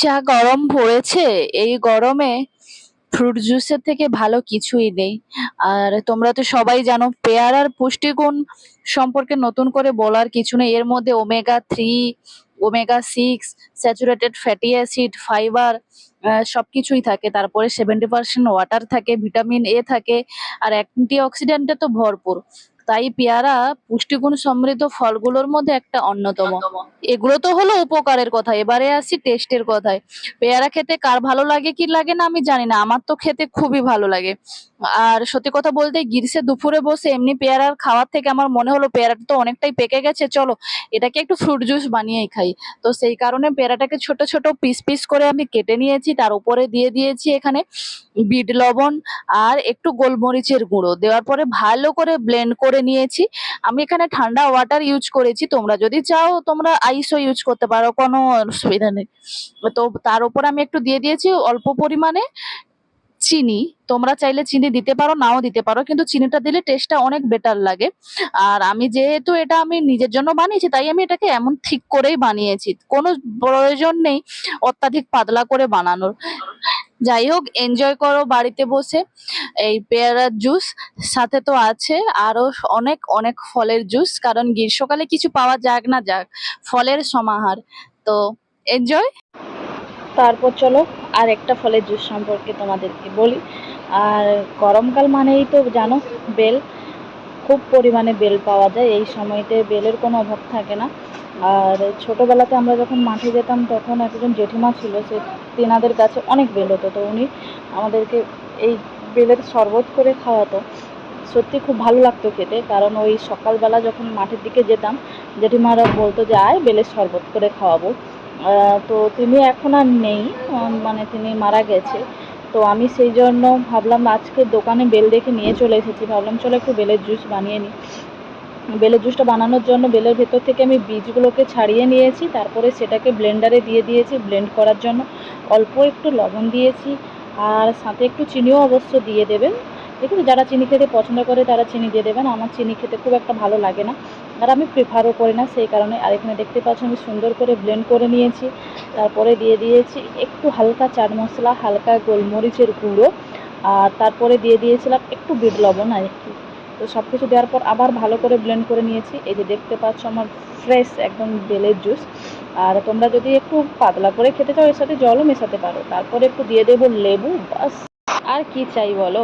যা গরম পড়েছে, এই গরমে ফ্রুট জুসের থেকে ভালো কিছুই নেই। আর তোমরা তো সবাই জানো পেয়ারার পুষ্টিগুণ সম্পর্কে নতুন করে বলার কিছু নেই। এর মধ্যে omega 3, omega 6, saturated fatty acid, fibre সবকিছুই থাকে। তারপরে 70% ওয়াটার থাকে, ভিটামিন A থাকে, আর অ্যান্টিঅক্সিডেন্টে তো ভরপুর। তাই পেয়ারা পুষ্টিগুণ সমৃদ্ধ ফলগুলোর মধ্যে একটা অন্যতম। এগুলো তো হলো উপকারের কথা, এবারে আসি টেস্টের কথায়। পেয়ারা খেতে কার ভালো লাগে কি লাগে না আমি জানি না, আমার তো খেতে খুবই ভালো লাগে। আর সত্যি কথা বলতে গ্রীষ্মের দুপুরে বসে এমনি পেয়ারার খাওয়ার থেকে আমার মনে হলো পেয়ারাটা তো অনেকটাই পেকে গেছে, চলো এটাকে একটু ফ্রুট জুস বানিয়েই খাই। তো সেই কারণে পেয়ারাটাকে ছোট ছোট পিস পিস করে আমি কেটে নিয়েছি, তার উপরে দিয়ে দিয়েছি এখানে বিট লবণ আর একটু গোলমরিচের গুঁড়ো, দেওয়ার পরে ভালো করে ব্লেন্ড করে নিয়েছি। আমি এখানে ঠান্ডা ওয়াটার ইউজ করেছি, তোমরা যদি চাও তোমরা আইসও ইউজ করতে পারো, কোনো অসুবিধা নেই। তো তার উপর আমি একটু দিয়ে দিয়েছি অল্প পরিমাণে চিনি। তোমরা চাইলে চিনি দিতে পারো, নাও দিতে পারো, কিন্তু চিনিটা দিলে টেস্টটা অনেক বেটার লাগে। আর আমি যেহেতু এটা আমি নিজের জন্য বানিয়েছি, তাই আমি এটাকে এমন ঠিক করেই বানিয়েছি, কোনো প্রয়োজন নেই অত্যাধিক পাতলা করে বানানোর। যাই হোক, এনজয় করো বাড়িতে বসে এই পেয়ারার জুস। সাথে তো আছে আরো অনেক অনেক ফলের জুস, কারণ গ্রীষ্মকালে কিছু পাওয়া যাক না যাক, ফলের সমাহার। তো এনজয়। তারপর চলো আর একটা ফলের জুস সম্পর্কে তোমাদেরকে বলি। আর গরমকাল মানেই তো জানো বেল, খুব পরিমাণে বেল পাওয়া যায় এই সময়তে, বেলের কোনো অভাব থাকে না। আর ছোটোবেলাতে আমরা যখন মাঠে যেতাম তখন একজন জেঠিমা ছিল, সে তেনাদের কাছে অনেক বেল হতো, তো উনি আমাদেরকে এই বেলের শরবত করে খাওয়াতো। সত্যি খুব ভালো লাগতো খেতে, কারণ ওই সকালবেলা যখন মাঠের দিকে যেতাম জেঠিমারা বলতো যে আয় বেলের শরবত করে খাওয়াবো। তো তিনি এখন আর নেই, মানে তিনি মারা গেছে। তো আমি সেই জন্য ভাবলাম আজকে দোকানে বেল দেখে নিয়ে চলে এসেছি, ভাবলাম চলো একটু বেলের জুস বানিয়ে নিই। বেলের জুসটা বানানোর জন্য বেলের ভেতর থেকে আমি বীজগুলোকে ছাড়িয়ে নিয়েছি, তারপরে সেটাকে ব্লেন্ডারে দিয়ে দিয়েছি ব্লেন্ড করার জন্য। অল্প একটু লবণ দিয়েছি, আর সাথে একটু চিনিও অবশ্য দিয়ে দেবেন। দেখুন, যারা চিনি খেতে পছন্দ করে তারা চিনি দিয়ে দেবেন, আমার চিনি খেতে খুব একটা ভালো লাগে না, আর আমি প্রেফারও করি না সেই কারণে। আর এখানে দেখতে পাচ্ছি আমি সুন্দর করে ব্লেন্ড করে নিয়েছি। তারপরে দিয়ে দিয়েছি একটু হালকা চাট মশলা, হালকা গোলমরিচের গুঁড়ো, আর তারপরে দিয়ে দিয়েছিলাম একটু বিট লবণ আর কি। তো সব কিছু দেওয়ার পর আবার ভালো করে ব্লেন্ড করে নিয়েছি। এই যে দেখতে পাচ্ছ আমার ফ্রেশ একদম বেলের জুস। আর তোমরা যদি একটু পাতলা করে খেতে চাও এর সাথে জলও মেশাতে পারো। তারপরে একটু দিয়ে দেবো লেবু, বাস আর কি চাই বলো।